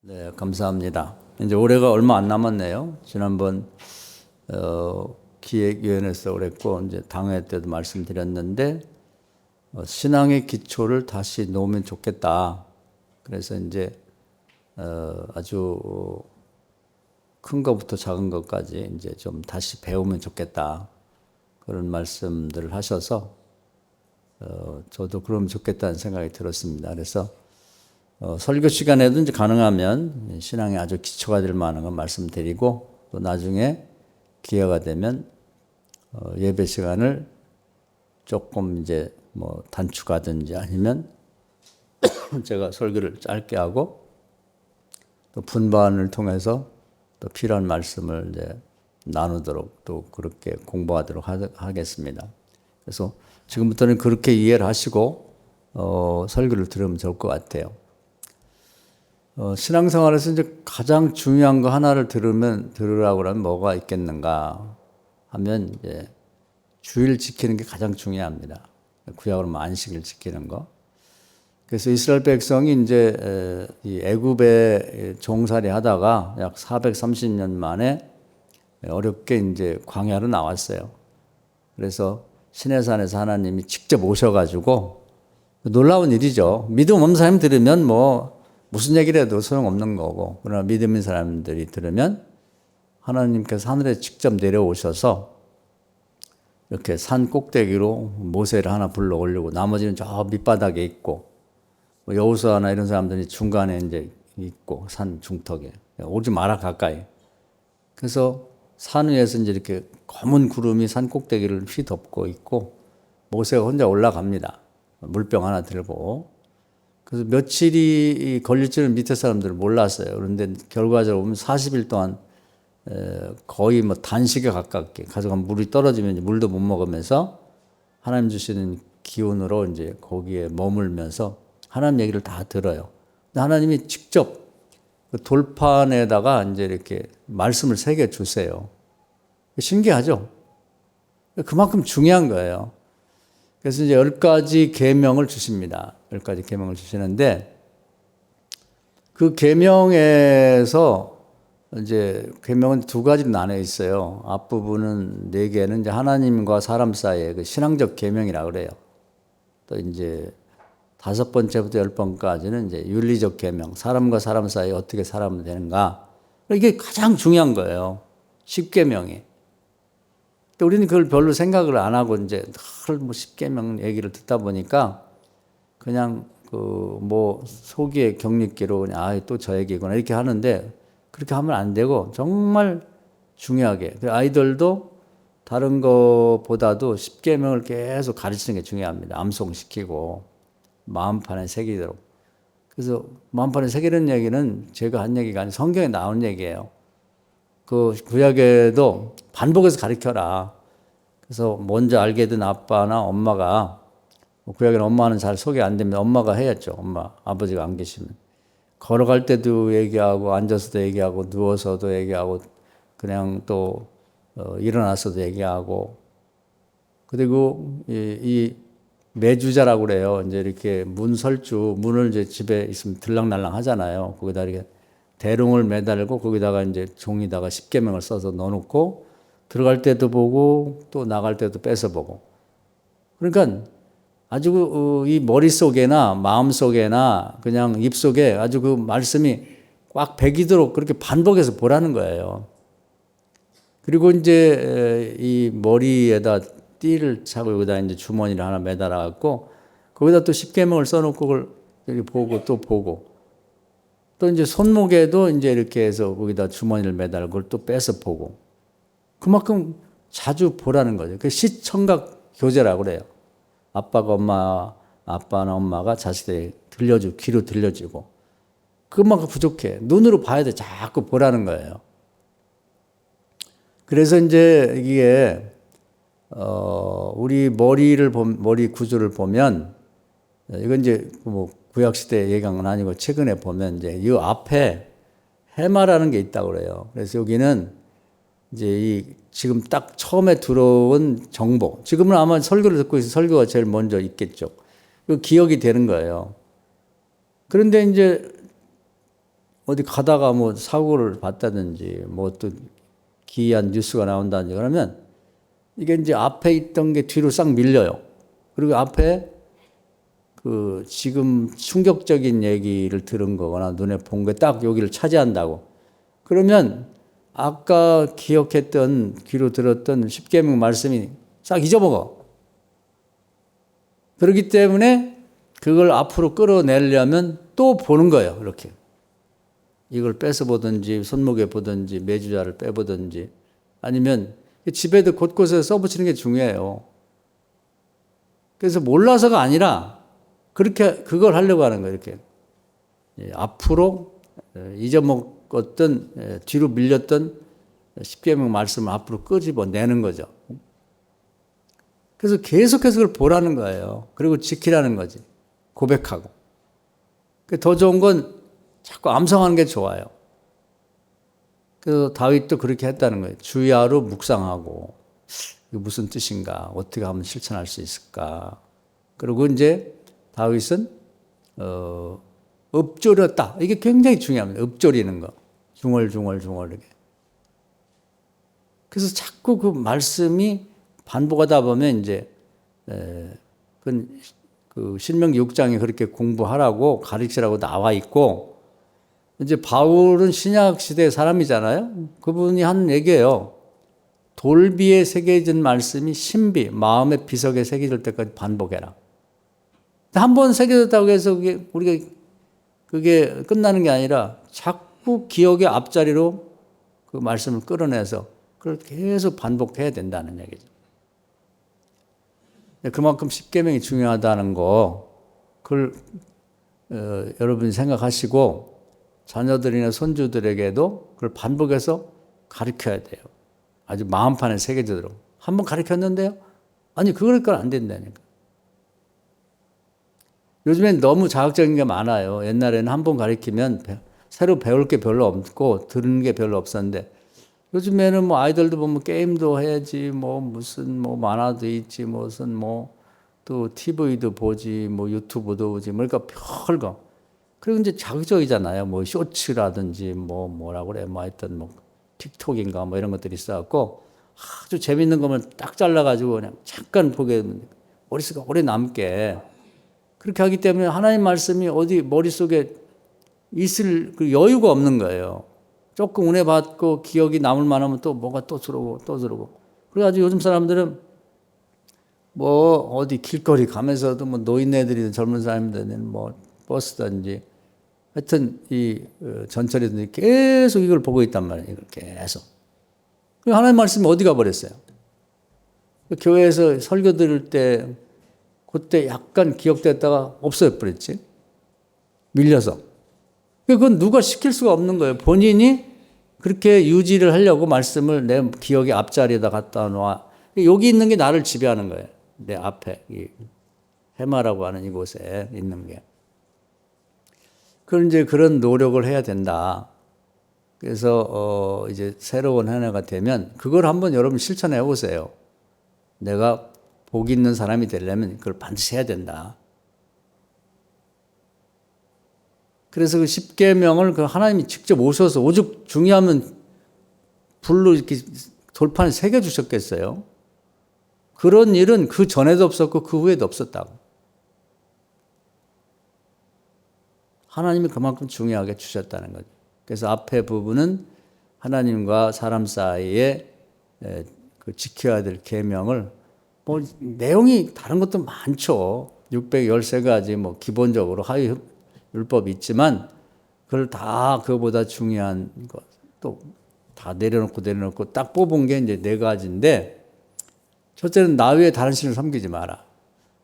네, 감사합니다. 이제 올해가 얼마 안 남았네요. 지난번 기획위원회에서 그랬고 이제 당회 때도 말씀드렸는데 신앙의 기초를 다시 놓으면 좋겠다. 그래서 이제 아주 큰 것부터 작은 것까지 이제 좀 다시 배우면 좋겠다. 그런 말씀들을 하셔서 저도 그러면 좋겠다는 생각이 들었습니다. 그래서 설교 시간에도 이제 가능하면 신앙에 아주 기초가 될 만한 건 말씀드리고 또 나중에 기회가 되면 예배 시간을 조금 이제 뭐 단축하든지 아니면 제가 설교를 짧게 하고 또 분반을 통해서 또 필요한 말씀을 이제 나누도록 또 그렇게 공부하도록 하겠습니다. 그래서 지금부터는 그렇게 이해를 하시고 설교를 들으면 좋을 것 같아요. 신앙생활에서 이제 가장 중요한 거 하나를 들으라고 하면 뭐가 있겠는가 하면 이제 주일 지키는 게 가장 중요합니다. 구약으로 하면 안식일 지키는 거. 그래서 이스라엘 백성이 이제 이 애굽에 종살이 하다가 약 430년 만에 어렵게 이제 광야로 나왔어요. 그래서 시내산에서 하나님이 직접 오셔가지고 놀라운 일이죠. 믿음 없는 사람이 들으면 뭐 무슨 얘기를 해도 소용없는 거고, 그러나 믿음 있는 사람들이 들으면 하나님께서 하늘에 직접 내려오셔서 이렇게 산 꼭대기로 모세를 하나 불러 올리고 나머지는 저 밑바닥에 있고 여호수아나 이런 사람들이 중간에 이제 있고 산 중턱에 오지 마라 가까이. 그래서 산 위에서 이제 이렇게 검은 구름이 산 꼭대기를 휘덮고 있고 모세가 혼자 올라갑니다. 물병 하나 들고. 그래서 며칠이 걸릴 줄은 밑에 사람들은 몰랐어요. 그런데 결과적으로 보면 40일 동안 거의 뭐 단식에 가깝게 가져간 물이 떨어지면 물도 못 먹으면서 하나님 주시는 기운으로 이제 거기에 머물면서 하나님 얘기를 다 들어요. 근데 하나님이 직접 그 돌판에다가 이제 이렇게 말씀을 새겨 주세요. 신기하죠? 그만큼 중요한 거예요. 그래서 이제 10가지 계명을 주십니다. 10가지 계명을 주시는데 그 계명에서 이제 계명은 두 가지로 나눠 있어요. 앞부분은 4개는 이제 하나님과 사람 사이의 그 신앙적 계명이라고 그래요. 또 이제 5번째부터 10번까지는 이제 윤리적 계명, 사람과 사람 사이에 어떻게 살아가면 되는가. 이게 가장 중요한 거예요. 10계명이. 근데 우리는 그걸 별로 생각을 안 하고 이제 늘 뭐 10계명 얘기를 듣다 보니까 그냥 그 뭐 소기의 격리기로 그냥 또 저 얘기구나 이렇게 하는데 그렇게 하면 안 되고 정말 중요하게 아이들도 다른 것보다도 10계명을 계속 가르치는 게 중요합니다. 암송시키고 마음판에 새기도록. 그래서 마음판에 새기는 얘기는 제가 한 얘기가 아니라 성경에 나온 얘기예요. 그 구약에도 반복해서 가르쳐라. 그래서 먼저 알게 된 아빠나 엄마가 구약에는 엄마는 잘 소개 안 됩니다. 엄마가 해야죠. 엄마, 아버지가 안 계시면. 걸어갈 때도 얘기하고 앉아서도 얘기하고 누워서도 얘기하고 그냥 또 일어나서도 얘기하고 그리고 이 매주자라고 그래요. 이제 이렇게 문설주 문을 이제 집에 있으면 들락날락 하잖아요. 거기다 이렇게 대롱을 매달고 거기다가 이제 종이다가 10계명을 써서 넣어놓고 들어갈 때도 보고 또 나갈 때도 뺏어 보고. 그러니까 아주 이 머릿속에나 마음속에나 그냥 입속에 아주 그 말씀이 꽉 배기도록 그렇게 반복해서 보라는 거예요. 그리고 이제 이 머리에다 띠를 차고 여기다 이제 주머니를 하나 매달아 갖고 거기다 또 10계명을 써놓고 그걸 이렇게 보고 또 보고 또 이제 손목에도 이제 이렇게 해서 거기다 주머니를 매달고 그걸 또 빼서 보고 그만큼 자주 보라는 거죠. 그 시청각 교제라고 그래요. 아빠나 엄마가 자식에게 귀로 들려주고 그만큼 부족해. 눈으로 봐야 돼. 자꾸 보라는 거예요. 그래서 이제 이게 우리 머리 구조를 보면 이건 이제 뭐 구약 시대 얘기한 건 아니고 최근에 보면 이제 이 앞에 해마라는 게 있다고 그래요. 그래서 여기는 이제 지금 딱 처음에 들어온 정보. 지금은 아마 설교를 듣고 있어서 설교가 제일 먼저 있겠죠. 그 기억이 되는 거예요. 그런데 이제 어디 가다가 뭐 사고를 봤다든지 뭐 또 기이한 뉴스가 나온다든지 그러면 이게 이제 앞에 있던 게 뒤로 싹 밀려요. 그리고 앞에 그 지금 충격적인 얘기를 들은 거거나 눈에 본 게 딱 여기를 차지한다고. 그러면 아까 기억했던 귀로 들었던 십계명 말씀이 싹 잊어먹어. 그렇기 때문에 그걸 앞으로 끌어내려면 또 보는 거예요. 이렇게. 이걸 뺏어 보든지 손목에 보든지 매주자를 빼보든지 아니면 집에도 곳곳에 써붙이는 게 중요해요. 그래서 몰라서가 아니라 그렇게 그걸 하려고 하는 거예요. 이렇게 앞으로 잊어먹었던 뒤로 밀렸던 십계명 말씀을 앞으로 끄집어내는 거죠. 그래서 계속해서 그걸 보라는 거예요. 그리고 지키라는 거지. 고백하고. 더 좋은 건 자꾸 암송하는 게 좋아요. 그래서 다윗도 그렇게 했다는 거예요. 주야로 묵상하고 이게 무슨 뜻인가? 어떻게 하면 실천할 수 있을까? 그리고 이제 다윗은 읊조렸다. 이게 굉장히 중요합니다. 읊조리는 거. 중얼중얼 이게. 그래서 자꾸 그 말씀이 반복하다 보면 이제 그 신명기 6장에 그렇게 공부하라고 가르치라고 나와 있고 이제 바울은 신약 시대 사람이잖아요. 그분이 한 얘기예요. 돌비에 새겨진 말씀이 신비, 마음의 비석에 새겨질 때까지 반복해라. 한 번 새겨졌다고 해서 그게 끝나는 게 아니라 자꾸 기억의 앞자리로 그 말씀을 끌어내서 그걸 계속 반복해야 된다는 얘기죠. 그만큼 십계명이 중요하다는 거, 그걸 여러분이 생각하시고 자녀들이나 손주들에게도 그걸 반복해서 가르쳐야 돼요. 아주 마음판에 새겨지도록. 한 번 가르쳤는데요? 아니, 그러니까 안 된다니까. 요즘엔 너무 자극적인 게 많아요. 옛날에는 한 번 가르치면 새로 배울 게 별로 없고 들은 게 별로 없었는데 요즘에는 뭐 아이들도 보면 게임도 해야지 뭐 무슨 뭐 만화도 있지 무슨 뭐 또 TV도 보지 뭐 유튜브도 보지 그러니까 별거. 그리고 이제 자극적이잖아요. 뭐 쇼츠라든지 뭐 뭐라고 그래 뭐 하여튼 뭐 틱톡인가 뭐 이런 것들이 있어갖고 아주 재밌는 거면 딱 잘라가지고 그냥 잠깐 보게 되면 머릿속에 오래 남게 그렇게 하기 때문에 하나님 말씀이 어디 머릿속에 있을 그 여유가 없는 거예요. 조금 은혜 받고 기억이 남을 만하면 또 뭐가 또 들어오고 또 들어오고. 그래가지고 요즘 사람들은 뭐 어디 길거리 가면서도 뭐 노인네들이든 젊은 사람들은 뭐 버스든지 하여튼 이 전철이든지 계속 이걸 보고 있단 말이에요. 이걸 계속. 하나님 말씀이 어디 가버렸어요? 교회에서 설교 들을 때 그때 약간 기억됐다가 없어져 버렸지. 밀려서. 그건 누가 시킬 수가 없는 거예요. 본인이 그렇게 유지를 하려고 말씀을 내 기억의 앞자리에다 갖다 놔. 여기 있는 게 나를 지배하는 거예요. 내 앞에 이 해마라고 하는 이곳에 있는 게. 그런 이제 그런 노력을 해야 된다. 그래서 이제 새로운 한 해가 되면 그걸 한번 여러분 실천해 보세요. 내가 복 있는 사람이 되려면 그걸 반드시 해야 된다. 그래서 그 십계명을 그 하나님이 직접 오셔서 오죽 중요하면 불로 이렇게 돌판에 새겨 주셨겠어요. 그런 일은 그 전에도 없었고 그 후에도 없었다고. 하나님이 그만큼 중요하게 주셨다는 거죠. 그래서 앞에 부분은 하나님과 사람 사이에 그 지켜야 될 계명을 뭐 내용이 다른 것도 많죠. 613가지 뭐 기본적으로 하위 율법이 있지만 그걸 다 그거보다 중요한 것 또 다 내려놓고 딱 뽑은 게 이제 4가지인데 첫째는 나 외에 다른 신을 섬기지 마라.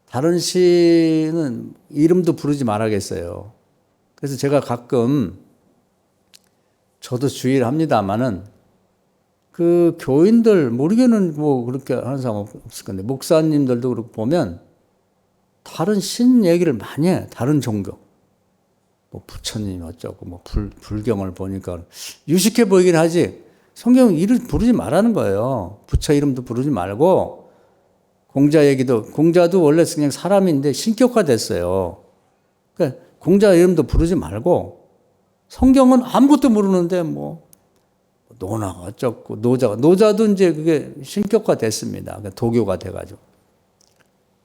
다른 신은 이름도 부르지 말아야겠어요. 그래서 제가 가끔 저도 주의를 합니다마는 그 교인들 모르게는 뭐 그렇게 하는 사람 없을 건데 목사님들도 그렇고 보면 다른 신 얘기를 많이 해. 다른 종교. 뭐 부처님 어쩌고 뭐 불경을 보니까 유식해 보이긴 하지. 성경 이름 부르지 말라는 거예요. 부처 이름도 부르지 말고 공자 얘기도 공자도 원래 그냥 사람인데 신격화 됐어요. 그러니까 공자 이름도 부르지 말고 성경은 아무것도 모르는데 뭐 노나가 어쩌고 노자도 이제 그게 신격화 됐습니다. 그러니까 도교가 돼가지고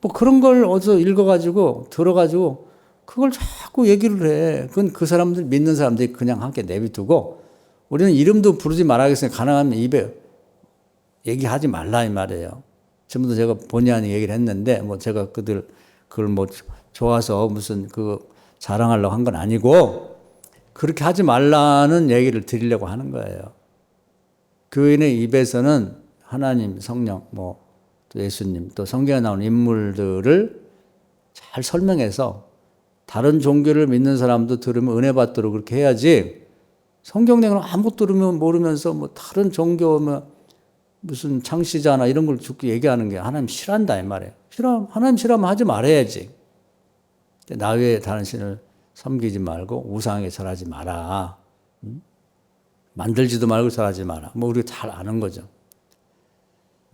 뭐 그런 걸 어디서 읽어가지고 들어가지고 그걸 자꾸 얘기를 해. 그건 그 사람들 믿는 사람들이 그냥 함께 내비두고 우리는 이름도 부르지 말아야겠으니까 가능하면 입에 얘기하지 말라 이 말이에요. 지금도 제가 본의 아니게 얘기를 했는데 뭐 제가 그걸 뭐 좋아서 무슨 그 자랑하려고 한 건 아니고 그렇게 하지 말라는 얘기를 드리려고 하는 거예요. 교인의 입에서는 하나님, 성령, 뭐 또 예수님, 또 성경에 나오는 인물들을 잘 설명해서 다른 종교를 믿는 사람도 들으면 은혜 받도록 그렇게 해야지 성경 내용을 아무것도 모르면서 뭐 다른 종교 뭐 무슨 창시자나 이런 걸 죽게 얘기하는 게 하나님 싫어한다 이 말이에요. 하나님 싫어하면 하지 말아야지. 나 외에 다른 신을 섬기지 말고 우상에게 절하지 마라. 만들지도 말고 절하지 마라. 뭐 우리가 잘 아는 거죠.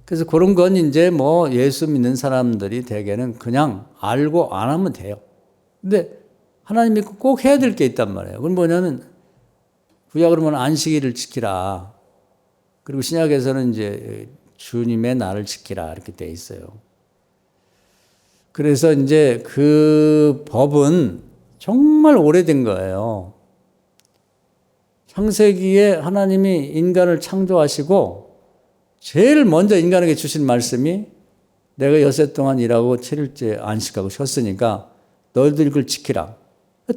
그래서 그런 건 이제 뭐 예수 믿는 사람들이 대개는 그냥 알고 안 하면 돼요. 근데 하나님 믿고 꼭 해야 될 게 있단 말이에요. 그건 뭐냐면 구약으로 보면 안식일을 지키라. 그리고 신약에서는 이제 주님의 날을 지키라 이렇게 돼 있어요. 그래서 이제 그 법은 정말 오래된 거예요. 창세기에 하나님이 인간을 창조하시고 제일 먼저 인간에게 주신 말씀이 내가 여섯 동안 일하고 7일째 안식하고 쉬었으니까 너희들 이걸 지키라.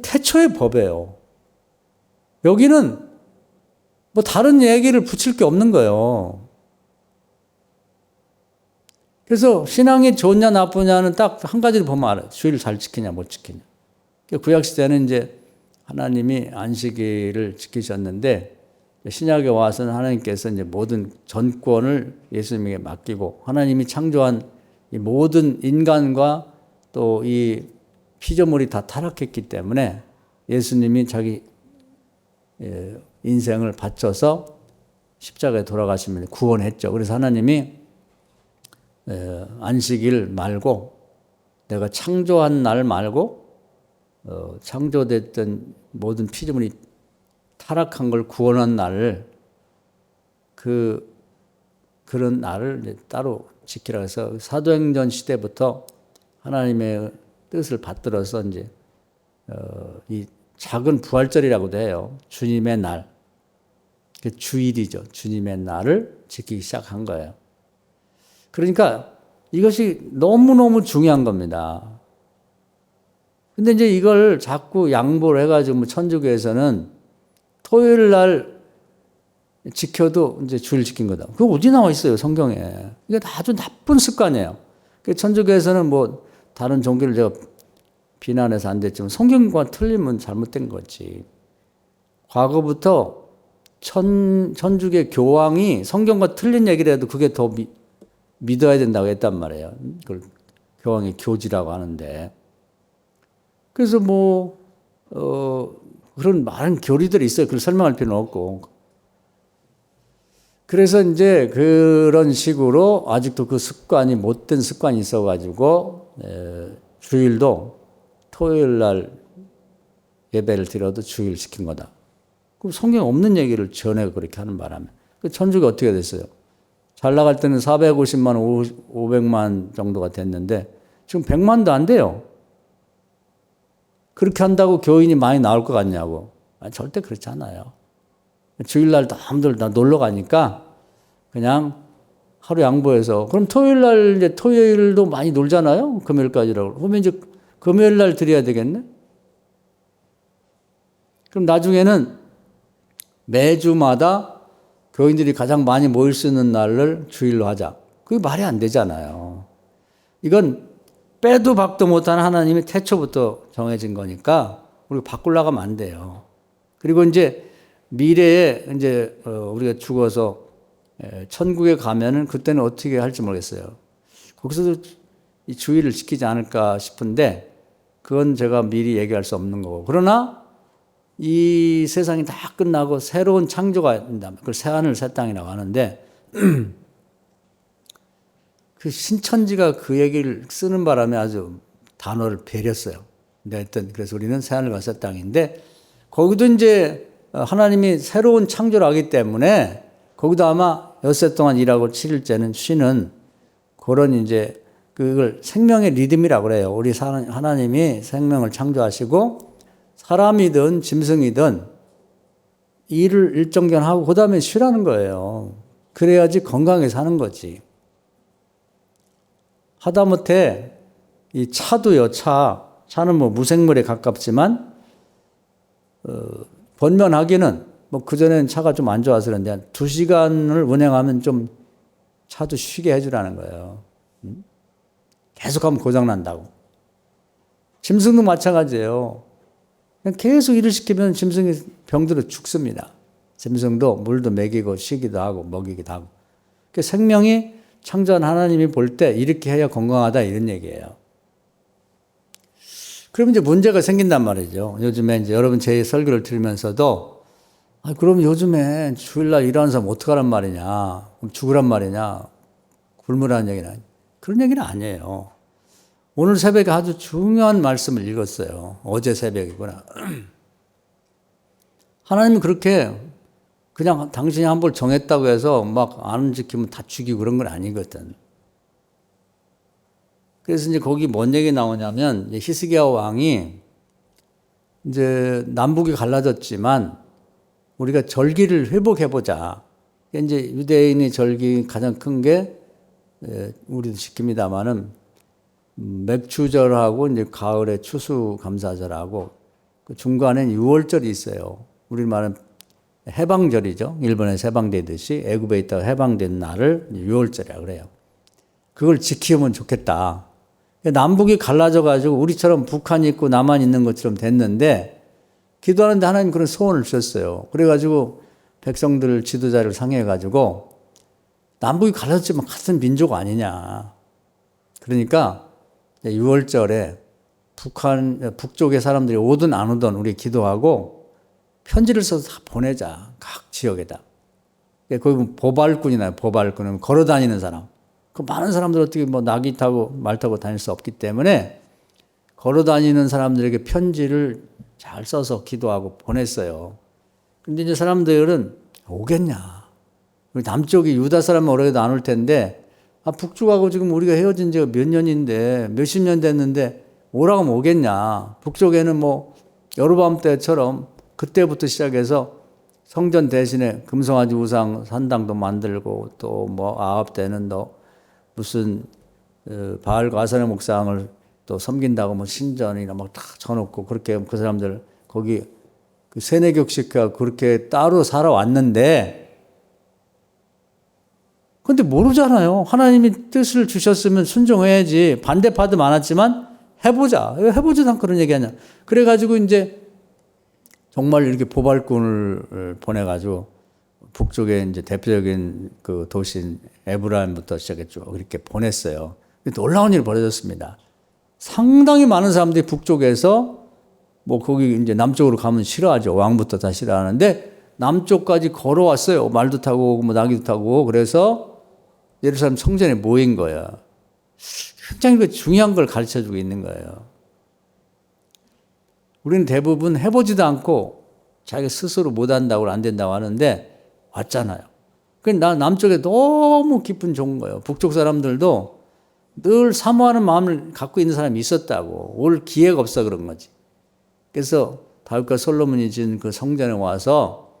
태초의 법이에요. 여기는 뭐 다른 얘기를 붙일 게 없는 거예요. 그래서 신앙이 좋냐 나쁘냐는 딱 한 가지를 보면 알아요. 주일을 잘 지키냐 못 지키냐. 구약시대는 이제 하나님이 안식일을 지키셨는데 신약에 와서는 하나님께서 이제 모든 전권을 예수님에게 맡기고 하나님이 창조한 이 모든 인간과 또 이 피조물이 다 타락했기 때문에 예수님이 자기 인생을 바쳐서 십자가에 돌아가시면 구원했죠. 그래서 하나님이 안식일 말고 내가 창조한 날 말고 창조됐던 모든 피조물이 타락한 걸 구원한 날을 그런 날을 따로 지키라 해서 사도행전 시대부터 하나님의 뜻을 받들어서 이제 이 작은 부활절이라고도 해요. 주님의 날. 그 주일이죠. 주님의 날을 지키기 시작한 거예요. 그러니까 이것이 너무너무 중요한 겁니다. 근데 이제 이걸 자꾸 양보를 해가지고 뭐 천주교에서는 토요일 날 지켜도 이제 주일 지킨 거다. 그거 어디 나와 있어요, 성경에. 이게 아주 나쁜 습관이에요. 천주교에서는 뭐 다른 종교를 제가 비난해서 안 됐지만 성경과 틀리면 잘못된 거지. 과거부터 천주교 교황이 성경과 틀린 얘기를 해도 그게 더 믿어야 된다고 했단 말이에요. 그걸 교황의 교지라고 하는데. 그래서 뭐 그런 많은 교리들이 있어요. 그걸 설명할 필요는 없고. 그래서 이제 그런 식으로 아직도 그 습관이 못된 습관이 있어가지고 주일도 토요일 날 예배를 드려도 주일 시킨 거다. 그럼 성경에 없는 얘기를 전해 그렇게 하는 바람에 그 천주가 어떻게 됐어요? 잘 나갈 때는 450만, 500만 정도가 됐는데 지금 100만도 안 돼요. 그렇게 한다고 교인이 많이 나올 것 같냐고. 절대 그렇지 않아요. 주일날 남들 다 놀러 가니까 그냥 하루 양보해서 그럼 토요일날 이제 토요일도 많이 놀잖아요. 금요일까지라고. 그러면 이제 금요일날 드려야 되겠네. 그럼 나중에는 매주마다 교인들이 가장 많이 모일 수 있는 날을 주일로 하자. 그게 말이 안 되잖아요. 이건 빼도 박도 못하는 하나님이 태초부터 정해진 거니까 우리가 바꾸려고 하면 안 돼요. 그리고 이제 미래에 이제 우리가 죽어서 천국에 가면은 그때는 어떻게 할지 모르겠어요. 거기서도 이 주의를 지키지 않을까 싶은데 그건 제가 미리 얘기할 수 없는 거고. 그러나 이 세상이 다 끝나고 새로운 창조가 된다면 그걸 새하늘 새 땅이라고 하는데 그 신천지가 그 얘기를 쓰는 바람에 아주 단어를 베렸어요. 근데 하여튼 그래서 우리는 새하늘과 새 땅인데 거기도 이제 하나님이 새로운 창조를 하기 때문에 거기도 아마 엿새 동안 일하고 7일째는 쉬는 그런 이제 그걸 생명의 리듬이라고 그래요. 우리 하나님이 생명을 창조하시고 사람이든 짐승이든 일을 일정 기간 하고 그다음에 쉬라는 거예요. 그래야지 건강하게 사는 거지. 하다못해 이 차도요, 차는 뭐 무생물에 가깝지만 번면하기는 뭐 그전에는 차가 좀 안 좋아서 그런데 2시간을 운행하면 좀 차도 쉬게 해주라는 거예요. 계속하면 고장난다고. 짐승도 마찬가지예요. 그냥 계속 일을 시키면 짐승이 병들어 죽습니다. 짐승도 물도 먹이고 쉬기도 하고 먹이기도 하고. 그 생명이 창조한 하나님이 볼 때 이렇게 해야 건강하다 이런 얘기예요. 그러면 이제 문제가 생긴단 말이죠. 요즘에 이제 여러분 제 설교를 들으면서도 그럼 요즘에 주일날 일하는 사람 어떡하란 말이냐. 그럼 죽으란 말이냐. 굶으라는 얘기는 그런 얘기는 아니에요. 오늘 새벽에 아주 중요한 말씀을 읽었어요. 어제 새벽이구나. 하나님은 그렇게 그냥 당신이 한 번 정했다고 해서 막 안 지키면 다 죽이고 그런 건 아니거든. 그래서 이제 거기 뭔 얘기 나오냐면 히스기야 왕이 이제 남북이 갈라졌지만 우리가 절기를 회복해보자. 이제 유대인의 절기 가장 큰 게 우리도 지킵니다만은 맥추절하고 이제 가을에 추수감사절하고 그 중간엔 유월절이 있어요. 우리 말은 해방절이죠. 일본에서 해방되듯이 애굽에 있다가 해방된 날을 유월절이라고 그래요. 그걸 지키면 좋겠다. 남북이 갈라져 가지고 우리처럼 북한이 있고 남한이 있는 것처럼 됐는데 기도하는데 하나님 그런 소원을 주셨어요. 그래가지고 백성들 지도자를 상해가지고 남북이 갈라졌지만 같은 민족 아니냐. 그러니까 6월절에 북쪽의 사람들이 오든 안 오든 우리 기도하고 편지를 써서 다 보내자. 각 지역에다. 거기 보발꾼이나요. 보발꾼은 걸어 다니는 사람. 그 많은 사람들 어떻게 뭐 나귀 타고 말 타고 다닐 수 없기 때문에 걸어 다니는 사람들에게 편지를 잘 써서 기도하고 보냈어요. 근데 이제 사람들은 오겠냐. 남쪽이 유다 사람은 오래도 안 올 텐데 북쪽하고 지금 우리가 헤어진 지가 몇 년인데 몇십 년 됐는데 오라고 하면 오겠냐. 북쪽에는 뭐 여로보암 때처럼 그때부터 시작해서 성전 대신에 금송아지 우상 산당도 만들고 또 뭐 아합 때는 또 무슨 바알과 아세라 목상을 또 섬긴다고 뭐 신전이나 막 다 쳐놓고 그렇게 그 사람들 거기 그 세뇌교식과 그렇게 따로 살아왔는데 근데 모르잖아요. 하나님이 뜻을 주셨으면 순종해야지. 반대파도 많았지만 해보자. 해보지도 않고 그런 얘기 하냐. 그래가지고 이제 정말 이렇게 보발꾼을 보내가지고 북쪽에 이제 대표적인 그 도시인 에브라임부터 시작했죠. 이렇게 보냈어요. 놀라운 일이 벌어졌습니다. 상당히 많은 사람들이 북쪽에서 뭐 거기 이제 남쪽으로 가면 싫어하죠. 왕부터 다 싫어하는데 남쪽까지 걸어왔어요. 말도 타고 뭐 나귀도 타고. 그래서 예루살렘 성전에 모인 거예요. 굉장히 중요한 걸 가르쳐주고 있는 거예요. 우리는 대부분 해보지도 않고 자기가 스스로 못한다고 안 된다고 하는데 왔잖아요. 나 남쪽에 너무 기분 좋은 거예요. 북쪽 사람들도 늘 사모하는 마음을 갖고 있는 사람이 있었다고. 올 기회가 없어 그런 거지. 그래서 다윗과 솔로몬이 지은 그 성전에 와서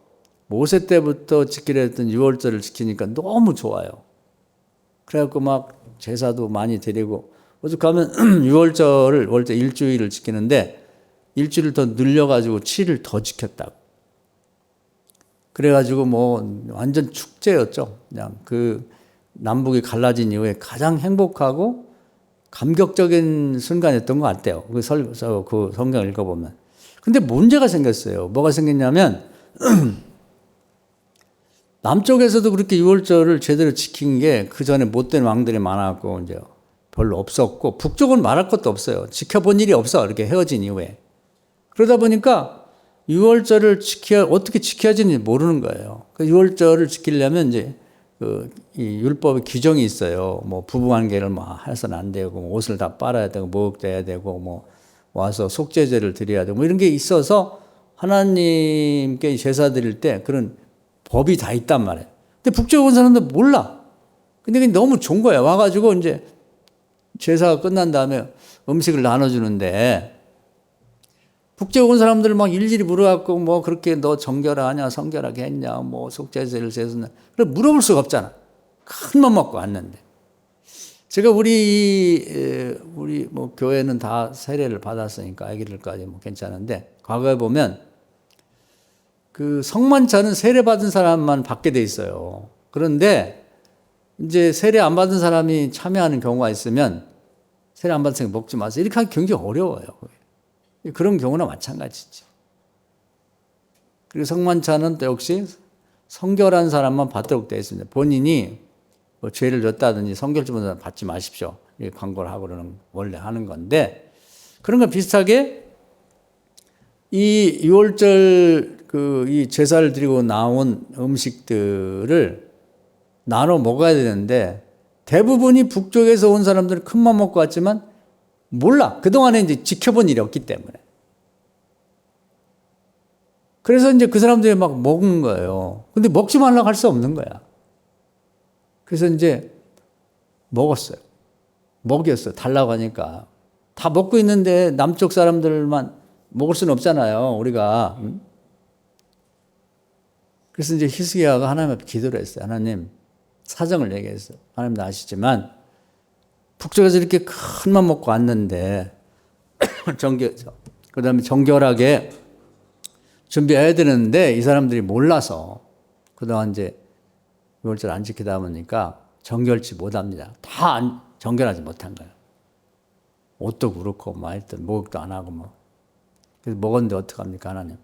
모세 때부터 지키려 했던 유월절을 지키니까 너무 좋아요. 그래갖고 막 제사도 많이 드리고 오죽하면 유월절을 원래 일주일을 지키는데 일주일을 더 늘려가지고 7일 더 지켰다고. 그래가지고 뭐 완전 축제였죠. 그냥 그 남북이 갈라진 이후에 가장 행복하고 감격적인 순간이었던 것 같아요. 그 성경을 읽어보면. 근데 문제가 생겼어요. 뭐가 생겼냐면 남쪽에서도 그렇게 유월절을 제대로 지킨 게 그 전에 못된 왕들이 많았고 이제 별로 없었고 북쪽은 말할 것도 없어요. 지켜본 일이 없어. 이렇게 헤어진 이후에. 그러다 보니까 유월절을 어떻게 지켜야지는지 모르는 거예요. 그 유월절을 지키려면 이제 이 율법의 규정이 있어요. 뭐 부부관계를 뭐 해서는 안 되고 옷을 다 빨아야 되고 목욕돼야 되고 뭐 와서 속죄제를 드려야 되고 뭐 이런 게 있어서 하나님께 제사 드릴 때 그런 법이 다 있단 말이에요. 근데 북쪽에 온 사람들 몰라. 근데 그게 너무 좋은 거야. 와가지고 이제 제사가 끝난 다음에 음식을 나눠주는데 북쪽에 온 사람들 막 일일이 물어갖고 뭐 그렇게 너 정결하냐, 성결하게 했냐, 뭐 속죄제를 제수냐. 그래 물어볼 수가 없잖아. 큰 맘 먹고 왔는데. 제가 우리 뭐 교회는 다 세례를 받았으니까 아기들까지 뭐 괜찮은데 과거에 보면 그 성만찬은 세례 받은 사람만 받게 돼 있어요. 그런데 이제 세례 안 받은 사람이 참여하는 경우가 있으면 세례 안 받은 사람이 먹지 마세요. 이렇게 하기 굉장히 어려워요. 그런 경우나 마찬가지죠. 그리고 성만찬은 또 역시 성결한 사람만 받도록 되어 있습니다. 본인이 뭐 죄를 졌다든지 성결주문을 받지 마십시오. 이렇게 광고를 하고 그러는 원래 하는 건데 그런 거 비슷하게 이 6월절 이 제사를 드리고 나온 음식들을 나눠 먹어야 되는데 대부분이 북쪽에서 온 사람들은 큰맘 먹고 왔지만 몰라. 그동안에 이제 지켜본 일이 없기 때문에. 그래서 이제 그 사람들이 막 먹는 거예요. 근데 먹지 말라고 할 수 없는 거야. 그래서 이제 먹었어요. 먹였어요. 달라고 하니까. 다 먹고 있는데 남쪽 사람들만 먹을 수는 없잖아요. 우리가. 그래서 이제 히스기야가 하나님 앞에 기도를 했어요. 하나님, 사정을 얘기했어요. 하나님도 아시지만 북쪽에서 이렇게 큰 맘 먹고 왔는데 그다음에 정결하게 준비해야 되는데 이 사람들이 몰라서 그동안 이제 6월절 안 지키다 보니까 정결치 못합니다. 다 정결하지 못한 거예요. 옷도 그렇고 뭐 하여튼 목욕도 안 하고 뭐. 그래서 먹었는데 어떡합니까 하나님.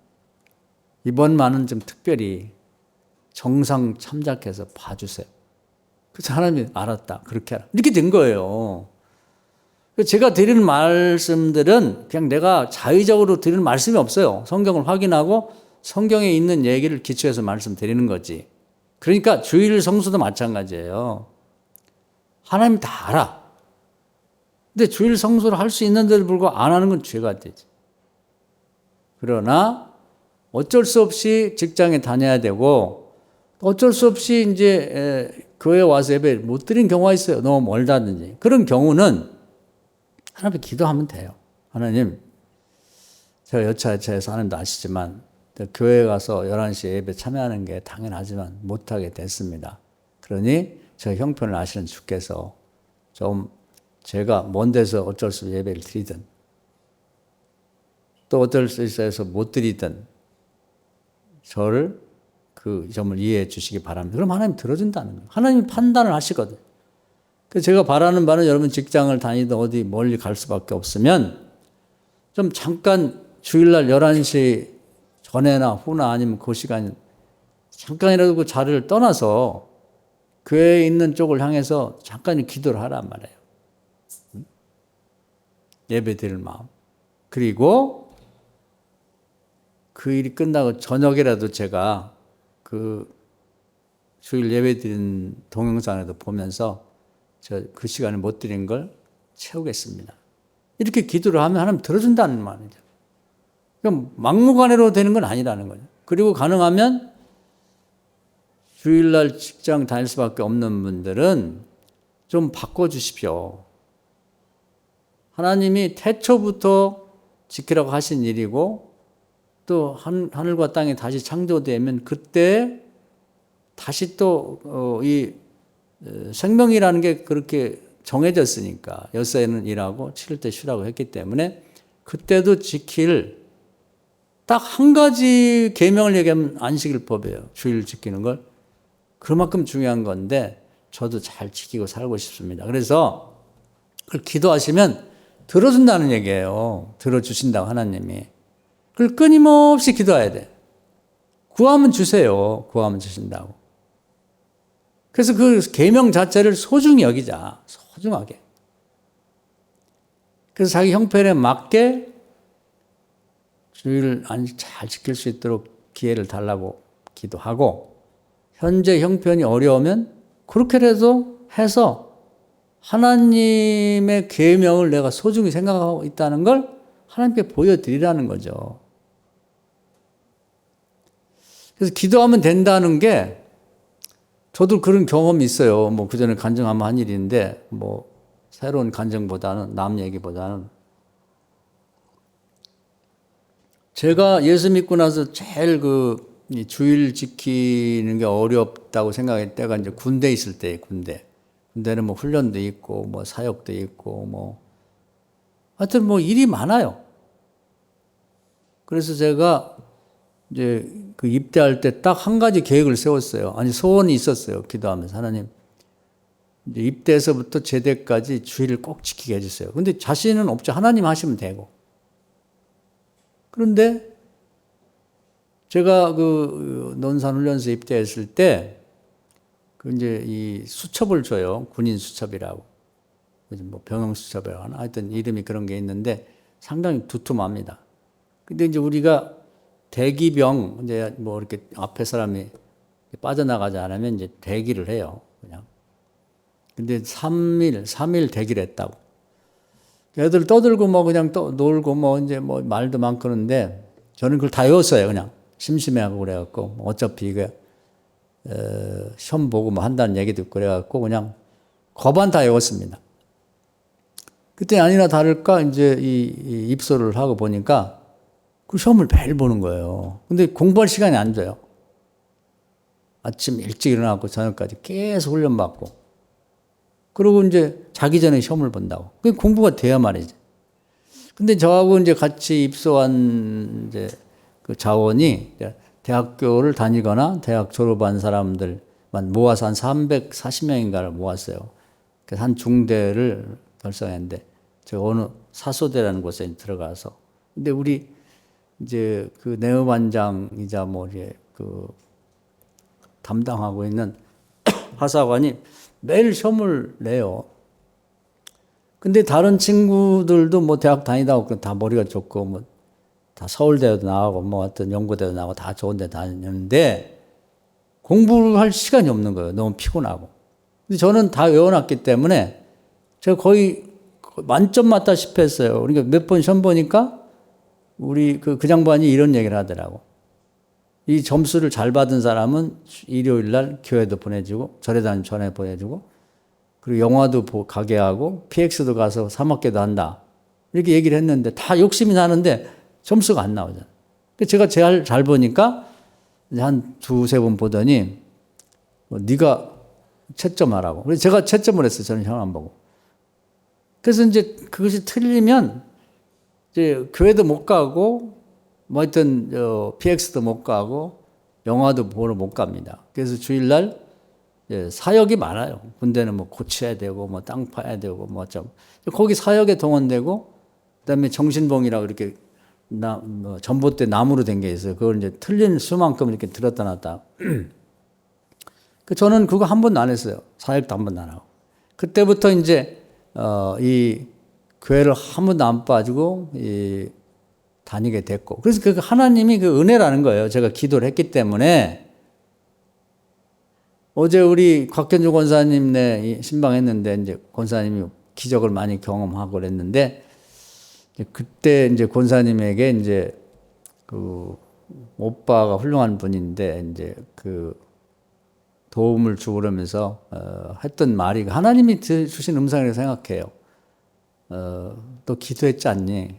이번만은 좀 특별히 정상 참작해서 봐주세요. 그래서 하나님이 알았다. 그렇게 하라. 이렇게 된 거예요. 제가 드리는 말씀들은 그냥 내가 자의적으로 드리는 말씀이 없어요. 성경을 확인하고 성경에 있는 얘기를 기초해서 말씀드리는 거지. 그러니까 주일 성수도 마찬가지예요. 하나님 다 알아. 근데 주일 성수를 할 수 있는데도 불구하고 안 하는 건 죄가 되지. 그러나 어쩔 수 없이 직장에 다녀야 되고 어쩔 수 없이 이제 교회 와서 예배 못 드린 경우가 있어요. 너무 멀다든지. 그런 경우는 하나님께 기도하면 돼요. 하나님, 제가 여차여차해서 하나님도 아시지만 교회에 가서 11시에 예배 참여하는 게 당연하지만 못하게 됐습니다. 그러니 저 형편을 아시는 주께서 좀 제가 먼 데서 어쩔 수 없이 예배를 드리든 또 어쩔 수 있어서 못 드리든 저를 그 점을 이해해 주시기 바랍니다. 그럼 하나님 들어준다는 거예요. 하나님이 판단을 하시거든요. 그래서 제가 바라는 바는 여러분 직장을 다니든 어디 멀리 갈 수밖에 없으면 좀 잠깐 주일날 11시 전에나 후나 아니면 그 시간 잠깐이라도 그 자리를 떠나서 교회에 있는 쪽을 향해서 잠깐 기도를 하란 말이에요. 예배 드릴 마음. 그리고 그 일이 끝나고 저녁이라도 제가 그 주일 예배 드린 동영상에도 보면서 그 시간에 못 드린 걸 채우겠습니다. 이렇게 기도를 하면 하나님 들어준다는 말이죠. 그럼 막무가내로 되는 건 아니라는 거죠. 그리고 가능하면 주일날 직장 다닐 수밖에 없는 분들은 좀 바꿔주십시오. 하나님이 태초부터 지키라고 하신 일이고 또 하늘과 땅이 다시 창조되면 그때 다시 또 이 생명이라는 게 그렇게 정해졌으니까 6세는 일하고 7일 때 쉬라고 했기 때문에 그때도 지킬 딱 한 가지 계명을 얘기하면 안식일법이에요. 주일 지키는 걸. 그만큼 중요한 건데 저도 잘 지키고 살고 싶습니다. 그래서 그걸 기도하시면 들어준다는 얘기예요. 들어주신다고 하나님이. 그걸 끊임없이 기도해야 돼. 구하면 주세요. 구하면 주신다고. 그래서 그 계명 자체를 소중히 여기자. 소중하게. 그래서 자기 형편에 맞게 주일을 잘 지킬 수 있도록 기회를 달라고 기도하고 현재 형편이 어려우면 그렇게라도 해서 하나님의 계명을 내가 소중히 생각하고 있다는 걸 하나님께 보여드리라는 거죠. 그래서 기도하면 된다는 게 저도 그런 경험이 있어요. 뭐 그전에 간증하면 한 일인데 뭐 새로운 간증보다는 남 얘기보다는 제가 예수 믿고 나서 제일 이 주일 지키는 게 어렵다고 생각할 때가 이제 군대 있을 때예요, 군대. 군대는 뭐 훈련도 있고, 뭐 사역도 있고, 뭐. 하여튼 뭐 일이 많아요. 그래서 제가 이제 그 입대할 때 딱 한 가지 계획을 세웠어요. 아니, 소원이 있었어요. 기도하면서. 하나님, 이제 입대에서부터 제대까지 주일을 꼭 지키게 해주세요. 근데 자신은 없죠. 하나님 하시면 되고. 그런데 제가 그 논산훈련소 입대했을 때, 그 이제 이 수첩을 줘요. 군인 수첩이라고. 뭐 병영 수첩이라고 하나. 하여튼 이름이 그런 게 있는데 상당히 두툼합니다. 근데 이제 우리가 대기병, 이제 뭐 이렇게 앞에 사람이 빠져나가지 않으면 이제 대기를 해요. 그냥. 근데 3일 대기를 했다고. 애들 떠들고 뭐 그냥 놀고 뭐 이제 뭐 말도 많고 그러는데 저는 그걸 다 외웠어요. 그냥. 심심해하고 그래갖고 어차피 이게 시험 보고 뭐 한다는 얘기 듣고 그래갖고 그냥 거반 다 외웠습니다. 그때 아니나 다를까 이제 이 입소를 하고 보니까 그 시험을 매일 보는 거예요. 근데 공부할 시간이 안 돼요. 아침 일찍 일어나고 저녁까지 계속 훈련받고. 그리고 이제 자기 전에 시험을 본다고. 그게 공부가 돼야 말이지. 근데 저하고 이제 같이 입소한 이제 그 자원이 대학교를 다니거나 대학 졸업한 사람들만 모아서 한 340명인가를 모았어요. 그래서 한 중대를 결성했는데, 저 어느 사소대라는 곳에 들어가서. 근데 우리 이제 그 내음반장이자 뭐 이제 그 담당하고 있는 하사관이 매일 시험을 내요. 근데 다른 친구들도 뭐 대학 다니다 오고 다 머리가 좋고 뭐 다 서울대도 나가고 뭐 어떤 연구대도 나가고 다 좋은 데 다녔는데 공부를 할 시간이 없는 거예요. 너무 피곤하고. 근데 저는 다 외워놨기 때문에 제가 거의 만점 맞다시피 했어요. 그러니까 몇 번 시험 보니까 우리 그 장반이 이런 얘기를 하더라고. 이 점수를 잘 받은 사람은 일요일 날 교회도 보내주고 절에다 전에 보내주고 그리고 영화도 가게 하고 PX도 가서 사먹게도 한다. 이렇게 얘기를 했는데 다 욕심이 나는데 점수가 안 나오잖아요. 제가 제일 잘 보니까 한 두세 번 보더니 네가 채점하라고. 그래서 제가 채점을 했어요. 저는 시험 안 보고. 그래서 이제 그것이 틀리면 이제 교회도 못 가고 뭐 하여튼 PX도 못 가고 영화도 보러 못 갑니다. 그래서 주일날 사역이 많아요. 군대는 뭐 고쳐야 되고 뭐 땅 파야 되고 뭐 좀 거기 사역에 동원되고 그다음에 정신봉이라고 이렇게 뭐 전봇대 나무로 된 게 있어요. 그걸 이제 틀린 수만큼 이렇게 들었다 놨다. 저는 그거 한 번도 안 했어요. 사역도 한 번도 안 하고. 그때부터 이제 이 교회를 한 번도 안 빠지고 다니게 됐고. 그래서 그 하나님이 그 은혜라는 거예요. 제가 기도를 했기 때문에. 어제 우리 곽현주 권사님 신방했는데 이제 권사님이 기적을 많이 경험하고 그랬는데 그때 이제 권사님에게 이제 그 오빠가 훌륭한 분인데 이제 그 도움을 주고 그러면서 했던 말이 하나님이 주신 음성이라고 생각해요. 너 기도했지 않니?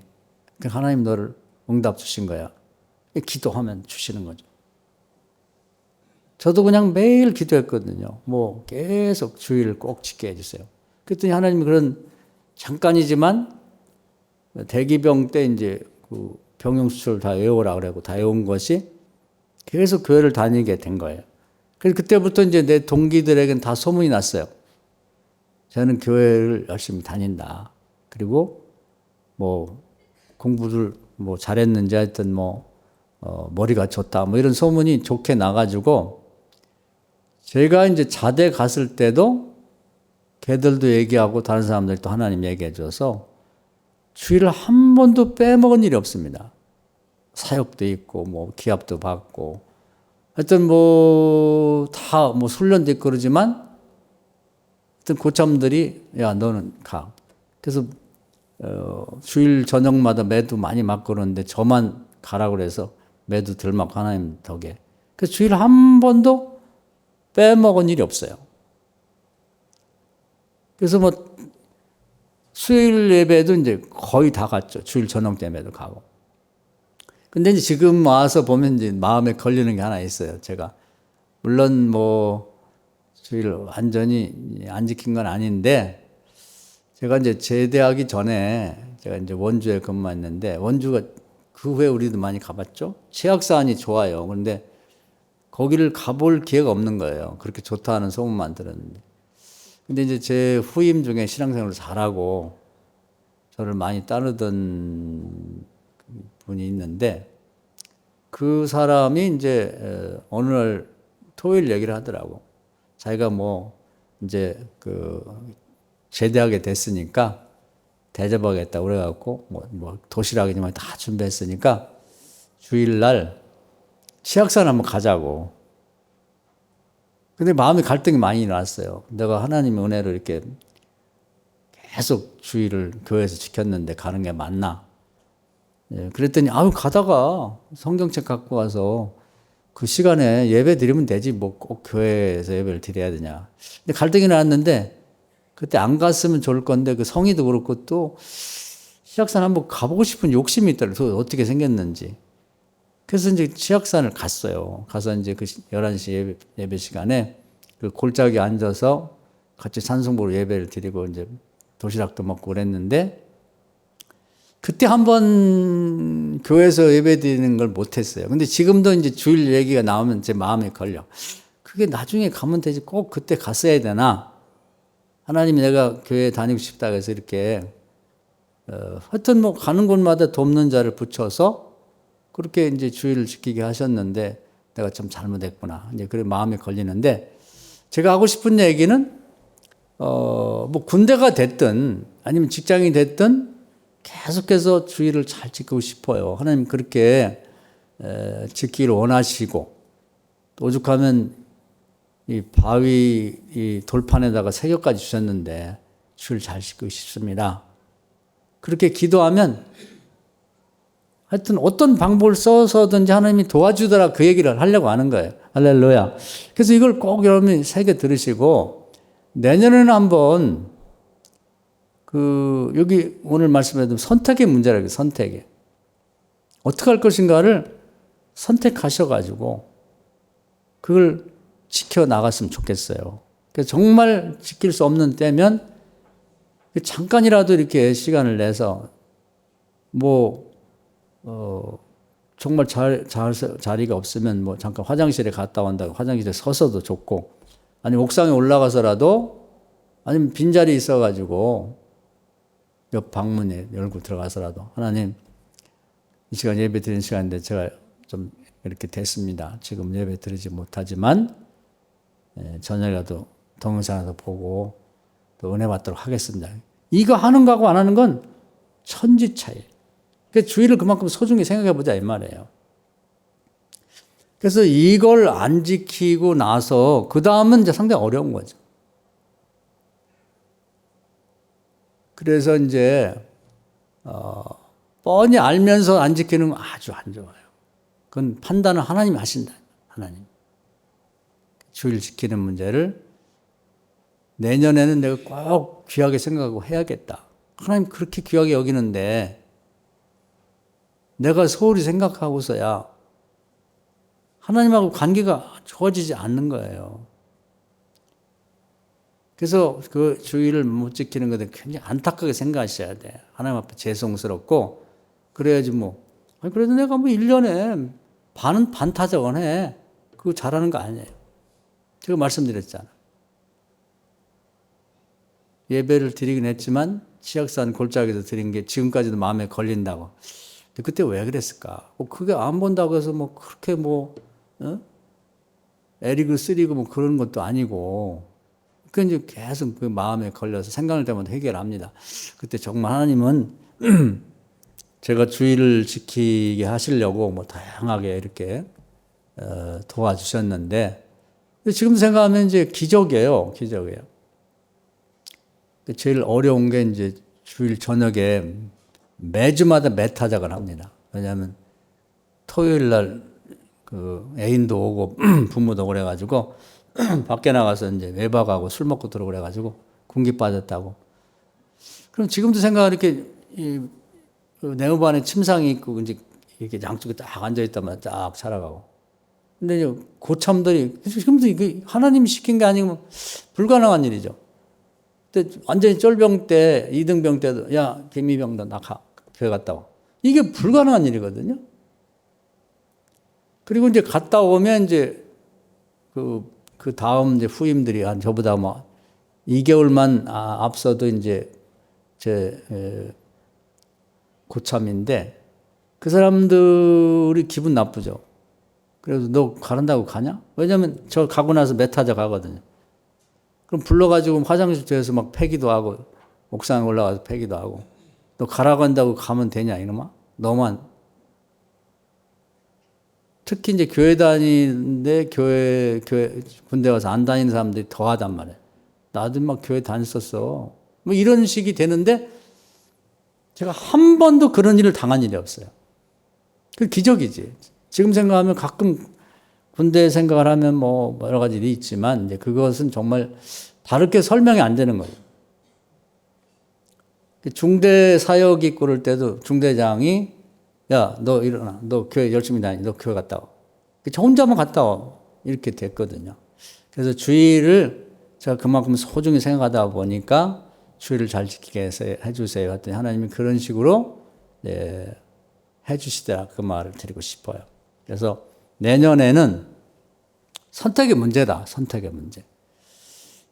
하나님 너를 응답 주신 거야. 기도하면 주시는 거죠. 저도 그냥 매일 기도했거든요. 뭐 계속 주의를 꼭 지켜 해주세요. 그랬더니 하나님이 그런 잠깐이지만 대기병 때 이제 그 병영수술 다 외우라 그러고 다 외운 것이 계속 교회를 다니게 된 거예요. 그래서 그때부터 이제 내 동기들에게는 다 소문이 났어요. 저는 교회를 열심히 다닌다. 그리고 뭐 공부를 뭐 잘했는지 하여튼 뭐 머리가 좋다. 뭐 이런 소문이 좋게 나가지고 제가 이제 자대 갔을 때도 걔들도 얘기하고 다른 사람들도 하나님 얘기해 줘서 주일을 한 번도 빼먹은 일이 없습니다. 사역도 있고 뭐 기합도 받고 하여튼 뭐 다 뭐 훈련도 있고 그러지만 하여튼 고참들이 야 너는 가. 그래서 주일 저녁마다 매도 많이 맞고 그러는데 저만 가라고 그래서 매도 덜 맞고 하나님 덕에 그 주일 한 번도 빼먹은 일이 없어요. 그래서 뭐 수요일 예배도 이제 거의 다 갔죠. 주일 저녁 예배도 가고. 근데 이제 지금 와서 보면 이제 마음에 걸리는 게 하나 있어요. 제가 물론 뭐 주일 완전히 안 지킨 건 아닌데, 제가 이제 제대하기 전에 제가 이제 원주에 근무했는데, 원주가 그 후에 우리도 많이 가봤죠. 치악산이 좋아요. 그런데 거기를 가볼 기회가 없는 거예요. 그렇게 좋다는 소문만 들었는데. 근데 이제 제 후임 중에 신앙생활을 잘하고 저를 많이 따르던 분이 있는데, 그 사람이 이제 어느 날 토요일 얘기를 하더라고. 자기가 뭐 이제 그 제대하게 됐으니까 대접하겠다 그래갖고 뭐 도시락이지만 다 준비했으니까 주일날 치악산 한번 가자고. 근데 마음에 갈등이 많이 났어요. 내가 하나님의 은혜로 이렇게 계속 주일을 교회에서 지켰는데 가는 게 맞나? 예, 그랬더니 가다가 성경책 갖고 와서 그 시간에 예배 드리면 되지 뭐 꼭 교회에서 예배를 드려야 되냐. 근데 갈등이 났는데 그때 안 갔으면 좋을 건데 그 성의도 그렇고 또 치악산 한번 가보고 싶은 욕심이 있더라고요. 어떻게 생겼는지. 그래서 이제 치악산을 갔어요. 가서 이제 그 11시 예배 시간에 그 골짜기에 앉아서 같이 찬송부로 예배를 드리고 이제 도시락도 먹고 그랬는데, 그때 한번 교회에서 예배 드리는 걸 못했어요. 근데 지금도 이제 주일 얘기가 나오면 제 마음에 걸려. 그게 나중에 가면 되지 꼭 그때 갔어야 되나? 하나님이 내가 교회 다니고 싶다 해서 이렇게 하여튼 뭐 가는 곳마다 돕는 자를 붙여서 그렇게 이제 주일을 지키게 하셨는데 내가 좀 잘못했구나. 이제 그래 마음에 걸리는데, 제가 하고 싶은 얘기는 뭐 군대가 됐든 아니면 직장이 됐든 계속해서 주의를 잘 지키고 싶어요. 하나님 그렇게 지키기를 원하시고, 오죽하면 이 바위 이 돌판에다가 새겨까지 주셨는데 주의를 잘 지키고 싶습니다. 그렇게 기도하면 하여튼 어떤 방법을 써서든지 하나님이 도와주더라, 그 얘기를 하려고 하는 거예요. 할렐루야. 그래서 이걸 꼭 여러분이 새겨 들으시고, 내년에는 한번 여기 오늘 말씀해도 선택의 문제라고, 선택에. 어떻게 할 것인가를 선택하셔가지고, 그걸 지켜나갔으면 좋겠어요. 그래서 정말 지킬 수 없는 때면, 잠깐이라도 이렇게 시간을 내서, 정말 자리가 없으면 잠깐 화장실에 갔다 온다고 화장실에 서서도 좋고, 아니면 옥상에 올라가서라도, 아니면 빈자리 있어가지고, 옆 방문에 열고 들어가서라도, 하나님, 이 시간 예배 드리는 시간인데 제가 좀 이렇게 됐습니다. 지금 예배 드리지 못하지만, 저녁에라도 동영상에서 보고 또 은혜 받도록 하겠습니다. 이거 하는 거하고 안 하는 건 천지 차이. 그 주의를 그만큼 소중히 생각해 보자 이 말이에요. 그래서 이걸 안 지키고 나서 그 다음은 이제 상당히 어려운 거죠. 그래서 이제 뻔히 알면서 안 지키는 건 아주 안 좋아요. 그건 판단을 하나님이 하신다. 하나님. 주일 지키는 문제를 내년에는 내가 꼭 귀하게 생각하고 해야겠다. 하나님 그렇게 귀하게 여기는데 내가 소홀히 생각하고서야 하나님하고 관계가 좋아지지 않는 거예요. 그래서 그 주의를 못 지키는 것에 굉장히 안타깝게 생각하셔야 돼. 하나님 앞에 죄송스럽고, 그래야지 그래도 내가 1년에 반타작은 해. 그거 잘하는 거 아니에요. 제가 말씀드렸잖아. 예배를 드리긴 했지만, 치악산 골짜기에서 드린 게 지금까지도 마음에 걸린다고. 근데 그때 왜 그랬을까? 그게 안 본다고 해서 그렇게 애리고 쓰리고 그런 것도 아니고, 그 이제 계속 그 마음에 걸려서 생각할 때마다 해결합니다. 그때 정말 하나님은 제가 주의를 지키게 하시려고 다양하게 이렇게 도와주셨는데, 지금 생각하면 이제 기적이에요. 기적이에요. 제일 어려운 게 이제 주일 저녁에 매주마다 메타작을 합니다. 왜냐하면 토요일 날 그 애인도 오고 부모도 그래가지고 밖에 나가서 이제 외박하고 술 먹고 들어오고 그래가지고 군기 빠졌다고. 그럼 지금도 생각하 이렇게 그 네모반 안에 침상이 있고 이제 이렇게 양쪽에 딱 앉아 있다만 딱 살아가고. 근데 이제 고참들이 지금도 이게 하나님이 시킨 게 아니면 불가능한 일이죠. 근데 완전히 쫄병 때, 이등병 때도 야 개미병다 나 교회 갔다 와. 이게 불가능한 일이거든요. 그리고 이제 갔다 오면 이제 그 다음 이제 후임들이 한 저보다 뭐 2개월만 앞서도 이제 제 고참인데 그 사람들이 기분 나쁘죠. 그래서 너 가른다고 가냐? 왜냐면 저 가고 나서 메타저 가거든요. 그럼 불러가지고 화장실 뒤에서 막 패기도 하고 옥상에 올라가서 패기도 하고 너 가라고 한다고 가면 되냐 이놈아? 너만 특히 이제 교회 다니는데 교회 군대 가서 안 다니는 사람들이 더 하단 말이에요. 나도 막 교회 다녔었어. 뭐 이런 식이 되는데 제가 한 번도 그런 일을 당한 일이 없어요. 그 기적이지. 지금 생각하면 가끔 군대 생각을 하면 뭐 여러 가지 일이 있지만 이제 그것은 정말 다르게 설명이 안 되는 거예요. 중대 사역이 꾸를 때도 중대장이 야, 너 일어나. 너 교회 열심히 다니. 너 교회 갔다 와. 저 혼자만 갔다 와. 이렇게 됐거든요. 그래서 주의를 제가 그만큼 소중히 생각하다 보니까 주의를 잘 지키게 해주세요. 했더니 하나님이 그런 식으로 해주시더라. 그 말을 드리고 싶어요. 그래서 내년에는 선택의 문제다. 선택의 문제.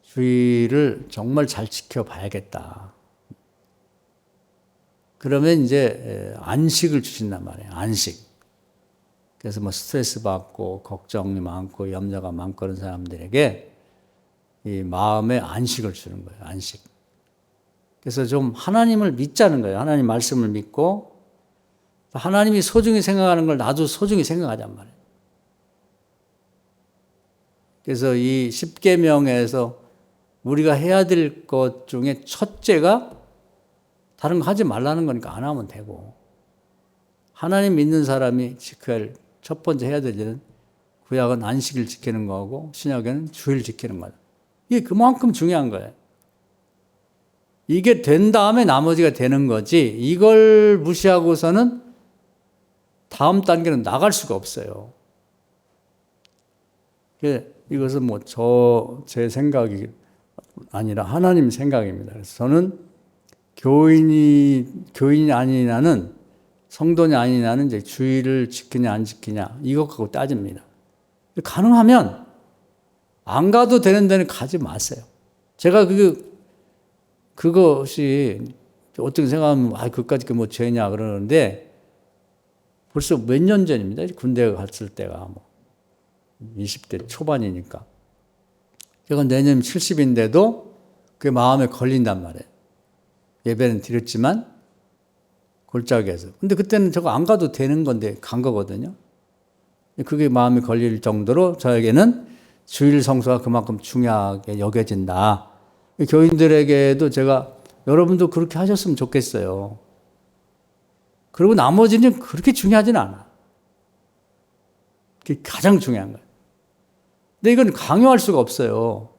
주의를 정말 잘 지켜봐야겠다. 그러면 이제 안식을 주신단 말이에요. 안식. 그래서 뭐 스트레스 받고 걱정이 많고 염려가 많고 그런 사람들에게 이 마음의 안식을 주는 거예요. 안식. 그래서 좀 하나님을 믿자는 거예요. 하나님 말씀을 믿고 하나님이 소중히 생각하는 걸 나도 소중히 생각하잔 말이에요. 그래서 이 10계명에서 우리가 해야 될 것 중에 첫째가 다른 거 하지 말라는 거니까 안 하면 되고, 하나님 믿는 사람이 지켜야 할 첫 번째 해야 될 일은 구약은 안식일 지키는 거고 신약에는 주일 지키는 거예요. 이게 그만큼 중요한 거예요. 이게 된 다음에 나머지가 되는 거지 이걸 무시하고서는 다음 단계는 나갈 수가 없어요. 이것은 뭐 제 생각이 아니라 하나님 생각입니다. 그래서 저는 교인이 아니냐는 성도냐 아니냐는 이제 주의를 지키냐 안 지키냐 이것 갖고 따집니다. 가능하면 안 가도 되는 데는 가지 마세요. 제가 그것이 어떻게 생각하면 그까짓 뭐 죄냐 그러는데 벌써 몇 년 전입니다. 군대 갔을 때가 뭐 20대 초반이니까. 제가 내년 70인데도 그게 마음에 걸린단 말이에요. 예배는 드렸지만 골짜기에서. 근데 그때는 저거 안 가도 되는 건데 간 거거든요. 그게 마음에 걸릴 정도로 저에게는 주일 성수가 그만큼 중요하게 여겨진다. 교인들에게도 제가 여러분도 그렇게 하셨으면 좋겠어요. 그리고 나머지는 그렇게 중요하진 않아. 그게 가장 중요한 거예요. 근데 이건 강요할 수가 없어요.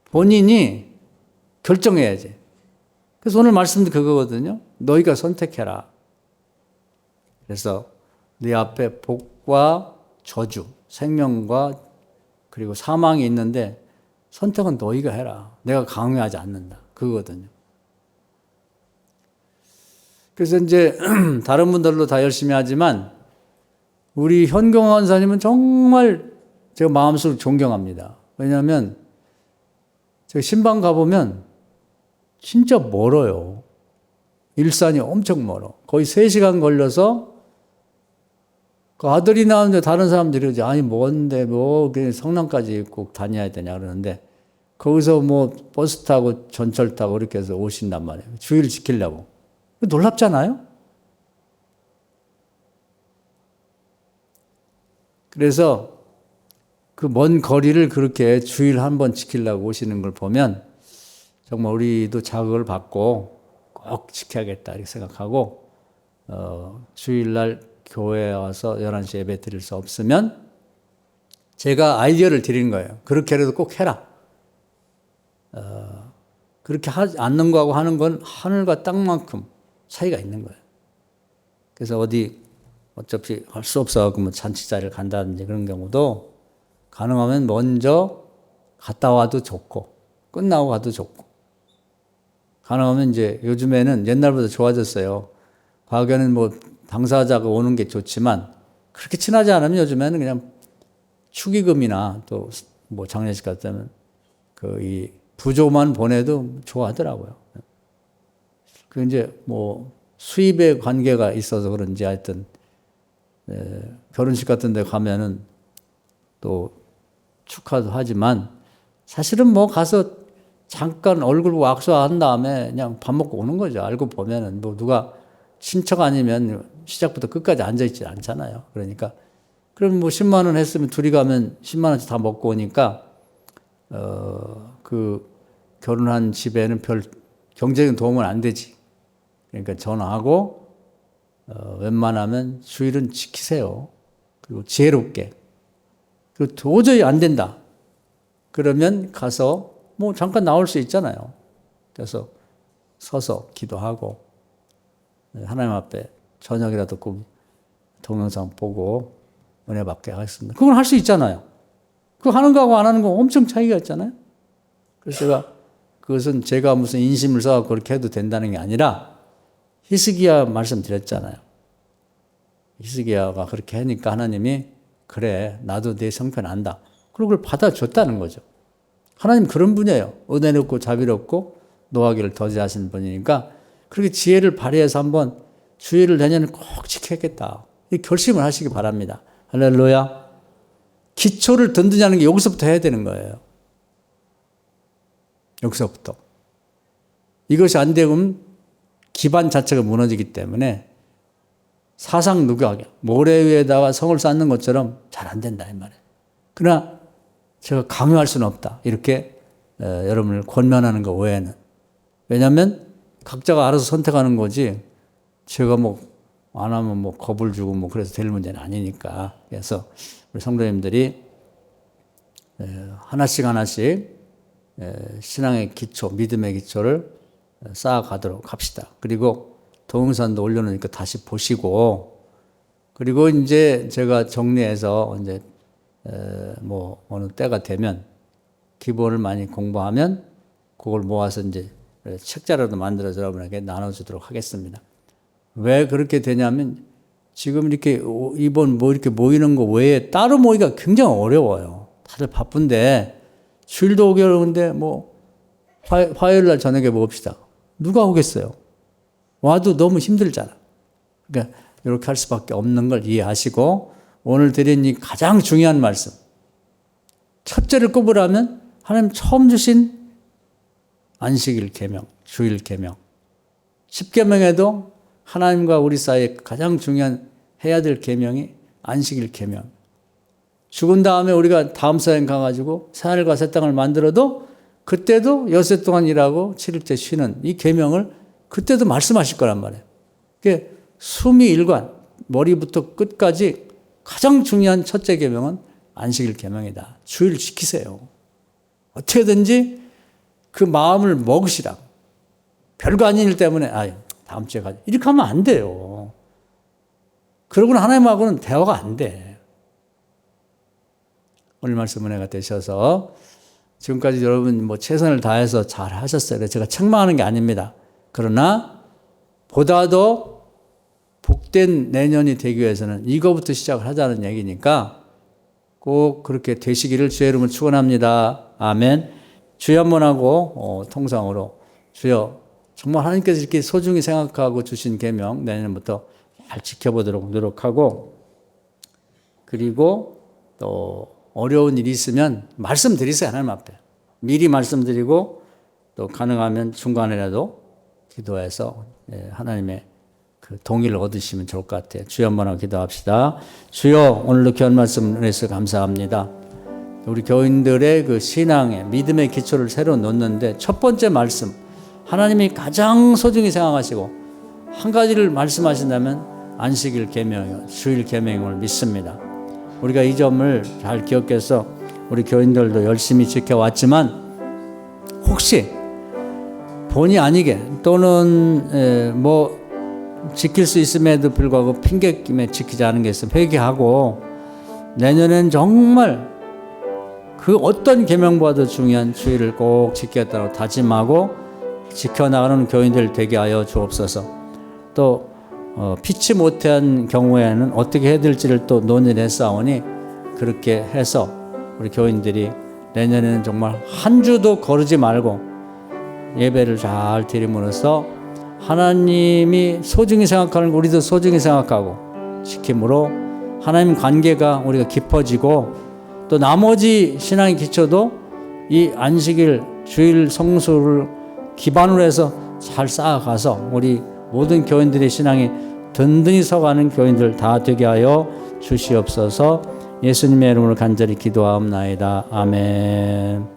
본인이 결정해야지. 그래서 오늘 말씀도 그거거든요. 너희가 선택해라. 그래서 네 앞에 복과 저주, 생명과 그리고 사망이 있는데 선택은 너희가 해라. 내가 강요하지 않는다. 그거거든요. 그래서 이제 다른 분들도 다 열심히 하지만 우리 현경 원사님은 정말 제가 마음속으로 존경합니다. 왜냐하면 제가 신방 가보면 진짜 멀어요. 일산이 엄청 멀어. 거의 3시간 걸려서 그 아들이 나오는데 다른 사람들이 그러지. 아니 뭔데 뭐 성남까지 꼭 다녀야 되냐 그러는데 거기서 뭐 버스 타고 전철 타고 이렇게 해서 오신단 말이에요. 주의를 지키려고. 놀랍잖아요. 그래서 그 먼 거리를 그렇게 주의를 한번 지키려고 오시는 걸 보면 정말 우리도 자극을 받고 꼭 지켜야겠다 이렇게 생각하고 주일날 교회에 와서 11시 예배 드릴 수 없으면 제가 아이디어를 드리는 거예요. 그렇게라도 꼭 해라. 그렇게 하지 않는 거하고 하는 건 하늘과 땅만큼 차이가 있는 거예요. 그래서 어차피 할 수 없어갖고 뭐 잔치자리를 간다든지 그런 경우도 가능하면 먼저 갔다 와도 좋고, 끝나고 가도 좋고, 가능하면 이제 요즘에는 옛날보다 좋아졌어요. 과거에는 뭐 당사자가 오는 게 좋지만, 그렇게 친하지 않으면 요즘에는 그냥 축의금이나 또 뭐 장례식 같다면 이 부조만 보내도 좋아하더라고요. 그 이제 뭐 수입의 관계가 있어서 그런지 하여튼 결혼식 같은 데 가면은 또 축하도 하지만 사실은 뭐 가서 잠깐 얼굴 왁스한 다음에 그냥 밥 먹고 오는 거죠. 알고 보면은 뭐 누가 친척 아니면 시작부터 끝까지 앉아있지 않잖아요. 그러니까 그럼 뭐 10만 원 했으면 둘이 가면 10만 원씩 다 먹고 오니까 그 결혼한 집에는 별 경제적인 도움은 안 되지. 그러니까 전화하고 웬만하면 주일은 지키세요. 그리고 지혜롭게. 그리고 도저히 안 된다. 그러면 가서 뭐 잠깐 나올 수 있잖아요. 그래서 서서 기도하고 하나님 앞에 저녁이라도 꼭 동영상 보고 은혜 받게 하겠습니다. 그건 할 수 있잖아요. 그거 하는 거하고 안 하는 거 엄청 차이가 있잖아요. 그래서 제가 그것은 제가 무슨 인심을 써서 그렇게 해도 된다는 게 아니라 히스기야 말씀드렸잖아요. 히스기야가 그렇게 하니까 하나님이 그래 나도 내 성편 안다. 그리고 그걸 받아줬다는 거죠. 하나님 그런 분이에요. 은혜롭고 자비롭고 노하기를 더디하시는 분이니까 그렇게 지혜를 발휘해서 한번 주일을 내년에 꼭 지켜야겠다. 이 결심을 하시기 바랍니다. 할렐루야. 기초를 든든히 하는 게 여기서부터 해야 되는 거예요. 여기서부터. 이것이 안 되면 기반 자체가 무너지기 때문에 사상 누각이야. 모래 위에다가 성을 쌓는 것처럼 잘 안 된다 이 말이에요. 그러나 제가 강요할 수는 없다. 이렇게 여러분을 권면하는 것 외에는. 왜냐하면 각자가 알아서 선택하는 거지 제가 뭐 안 하면 뭐 겁을 주고 뭐 그래서 될 문제는 아니니까. 그래서 우리 성도님들이 하나씩 신앙의 기초, 믿음의 기초를 쌓아가도록 합시다. 그리고 동영상도 올려놓으니까 다시 보시고, 그리고 이제 제가 정리해서 이제 뭐 어느 때가 되면 기본을 많이 공부하면 그걸 모아서 이제 책자라도 만들어서 여러분에게 나눠주도록 하겠습니다. 왜 그렇게 되냐면 지금 이렇게 이번 뭐 이렇게 모이는 거 외에 따로 모이기가 굉장히 어려워요. 다들 바쁜데 주일도 오기 어려운데 뭐 화요일 날 저녁에 모읍시다. 누가 오겠어요? 와도 너무 힘들잖아. 그러니까 이렇게 할 수밖에 없는 걸 이해하시고 오늘 드린 이 가장 중요한 말씀. 첫째를 꼽으라면 하나님 처음 주신 안식일 계명, 주일 계명. 10계명에도 하나님과 우리 사이에 가장 중요한 해야 될 계명이 안식일 계명. 죽은 다음에 우리가 다음 사행 가가지고 새하늘과 새 땅을 만들어도 그때도 여세 동안 일하고 7일째 쉬는 이 계명을 그때도 말씀하실 거란 말이에요. 그게 수미 일관, 머리부터 끝까지 가장 중요한 첫째 계명은 안식일 계명이다. 주일 지키세요. 어떻게든지 그 마음을 먹으시라. 별거 아닌 일 때문에 다음 주에 가자. 이렇게 하면 안 돼요. 그러고는 하나님하고는 대화가 안 돼. 오늘 말씀 은혜가 되셔서 지금까지 여러분 뭐 최선을 다해서 잘 하셨어요. 제가 책망하는 게 아닙니다. 그러나 보다도 복된 내년이 되기 위해서는 이거부터 시작을 하자는 얘기니까 꼭 그렇게 되시기를 주의 이름으로 축원합니다. 아멘. 주여 한번 하고 통상으로 주여 정말 하나님께서 이렇게 소중히 생각하고 주신 계명 내년부터 잘 지켜보도록 노력하고, 그리고 또 어려운 일이 있으면 말씀드리세요. 하나님 앞에 미리 말씀드리고 또 가능하면 중간에라도 기도해서 하나님의 그 동의를 얻으시면 좋을 것 같아요. 주여 한번 하고 기도합시다. 주여 오늘도 귀한 말씀 은혜서 감사합니다. 우리 교인들의 그 신앙의 믿음의 기초를 새로 놓는데 첫 번째 말씀 하나님이 가장 소중히 생각하시고 한 가지를 말씀하신다면 안식일 계명이요 주일 계명을 믿습니다. 우리가 이 점을 잘 기억해서 우리 교인들도 열심히 지켜왔지만 혹시 본의 아니게 또는 뭐 지킬 수 있음에도 불구하고 핑계김에 지키지 않은 게 있으면 회개하고 내년엔 정말 그 어떤 계명보다도 중요한 주의를 꼭 지키겠다고 다짐하고 지켜나가는 교인들 되게 하여 주옵소서. 또 피치 못한 경우에는 어떻게 해야 될지를 또 논의를 했사오니 그렇게 해서 우리 교인들이 내년에는 정말 한 주도 거르지 말고 예배를 잘 드림으로써 하나님이 소중히 생각하는 거 우리도 소중히 생각하고 지킴으로 하나님 관계가 우리가 깊어지고 또 나머지 신앙의 기초도 이 안식일 주일 성수를 기반으로 해서 잘 쌓아가서 우리 모든 교인들의 신앙이 든든히 서가는 교인들 다 되게 하여 주시옵소서. 예수님의 이름으로 간절히 기도하옵나이다. 아멘.